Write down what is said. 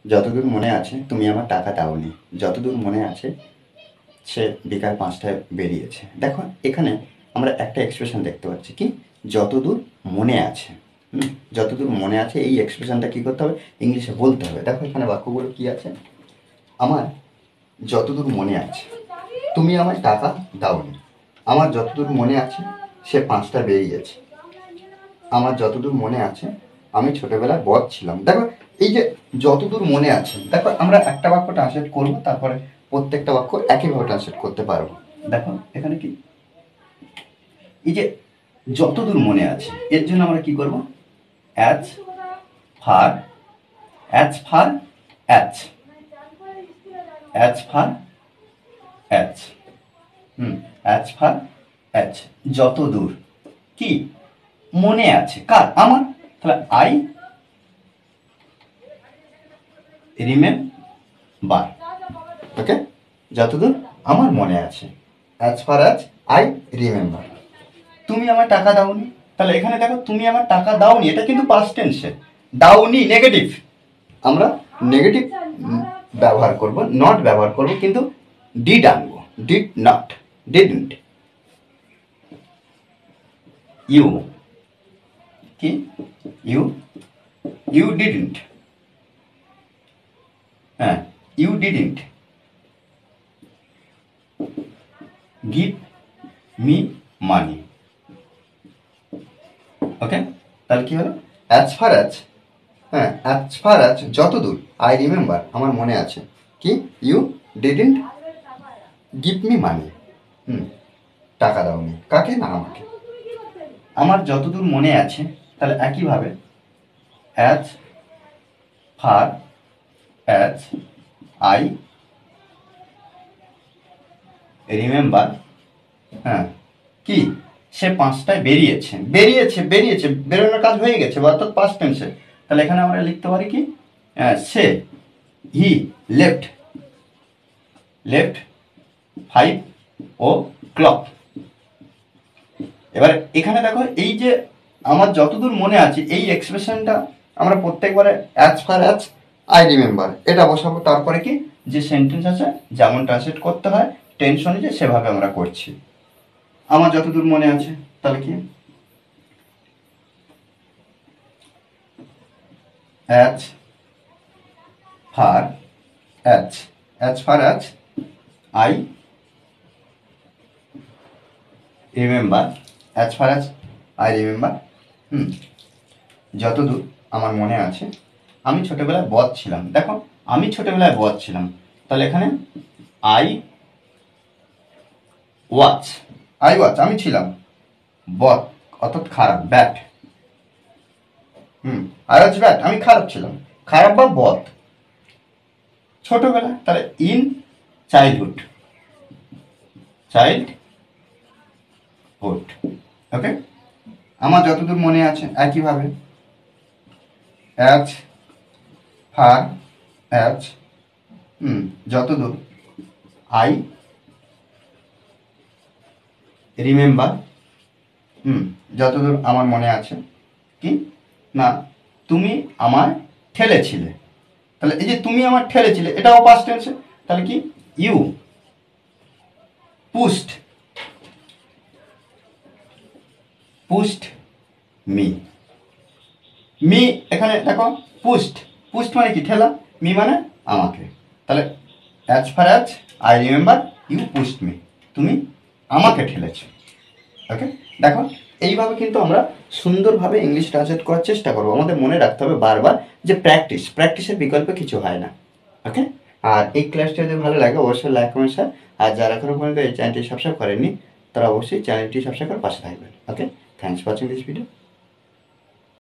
যতদূর মনে আছে তুমি আমার টাকা দাওনি। যতদূর মনে আছে সে বিকাল 5টায় বেরিয়েছে। দেখো এখানে আমরা একটা এক্সপ্রেশন দেখতে পাচ্ছি কি, যতদূর মনে আছে। যতদূর মনে আছে এই এক্সপ্রেশনটা কী করতে হবে, ইংলিশে বলতে হবে। দেখো এখানে বাক্যগুলো কী আছে, আমার যতদূর মনে আছে তুমি আমার টাকা দাওনি। আমার যতদূর মনে আছে সে 5টায় বেরিয়েছে। আমার যতদূর মনে আছে আমি ছোটবেলায় বদ ছিলাম। দেখো এই যে যতদূর মনে আছে, দেখো আমরা একটা বাক্য ট্রান্সলেট করবো, তারপরে প্রত্যেকটা বাক্য একইভাবে ট্রান্সলেট করতে পারবো। দেখো এখানে কি, এই যে যতদূর মনে আছে এর জন্য আমরা কি করব, as far, as far as, as far as, as far as, যতদূর কি মনে আছে কার, আমার, তাহলে আই রিমেম্বার। ওকে, যতদূর আমার মনে আছে, as far as I remember. তুমি আমার টাকা দাওনি, তাহলে এখানে দেখো তুমি আমার টাকা দাওনি, এটা কিন্তু পাস্ট টেন্সে, দাওনি নেগেটিভ, আমরা নেগেটিভ ব্যবহার করব, নট ব্যবহার করব, কিন্তু ডিড আনবো, ডিড নট, ডিডন্ট। ইউ কি, ইউ, ইউ ডিডন্ট, হ্যাঁ you didn't give me money. Okay, তাহলে কি হলো, অ্যাজ ফার অ্যাজ, হ্যাঁ অ্যাজ ফার অ্যাজ যতদূর আই রিমেম্বার আমার মনে আছে কি, you didn't give me money, টাকা দাওনি, কাকে না আমাকে। আমার যতদূর মনে আছে, তাহলে একইভাবে as far as I remember, হ্যাঁ কি সে 5টায় বেরিয়েছে, বেরিয়েছে বেরিয়েছে, বেরোনোর কাজ হয়ে গেছে, অর্থাৎ পাস্ট টেন্সে। তাহলে এখানে আমরা লিখতে পারি কি, সে, হি লেফট, লেফট 5 o'clock। এবার এখানে দেখো এই যে আমার যতদূর মনে আছে এই এক্সপ্রেশনটা আমরা প্রত্যেকবারে as far as I remember এটা বসাবো, তারপরে কি যে সেন্টেন্স আছে যেমন ট্রান্সলেট করতে হয় টেন্স অনুযায়ী সেভাবে আমরা করছি। আমার যতদূর মনে আছে, তাহলে কি as far as, as far as I remember, as far as I remember, যতদূর আমার মনে আছে আমি ছোটবেলায় বদ ছিলাম। দেখো আমি ছোটবেলায় বদ ছিলাম, তাহলে এখানে আই ওয়াচ, আই ওয়াচ আমি ছিলাম, বদ অর্থাৎ খারাপ, ব্যাড, আই ওয়াজ ব্যাড আমি খারাপ ছিলাম, খারাপ বা বদ ছোটবেলা, তাহলে ইন চাইল্ডহুড, চাইল্ডহুড। ওকে, আমার যতদূর মনে আছে একইভাবে অ্যাজ ফার অ্যাজ, যতদূর আই রিমেম্বার, যতদূর আমার মনে আছে কি না তুমি আমার ঠেলেছিলে, তাহলে এই যে তুমি আমার ঠেলেছিলে এটাও পাস্ট টেন্সে, তাহলে কি you pushed, pushed me, me এখানে দেখো পুস্ট, পুস্ট মানে কি ঠেলা, মি মানে আমাকে, তাহলে as far as I remember you pushed me, তুমি আমাকে ঠেলেছ। ওকে, দেখো এইভাবে কিন্তু আমরা সুন্দরভাবে ইংলিশ ট্রান্সলেট করার চেষ্টা করবো। আমাদের মনে রাখতে হবে বারবার যে প্র্যাকটিস, প্র্যাকটিসের বিকল্পে কিছু হয় না। ওকে, আর এই ক্লাসটা যদি ভালো লাগে অবশ্যই লাইক কমেন্ট শেয়ার, আর যারা এখনো পর্যন্ত এই চ্যানেলটি সাবস্ক্রাইব করেননি তারা অবশ্যই চ্যানেলটি সাবস্ক্রাইব করে পাশে থাকবেন। Okay, thanks for watching this video.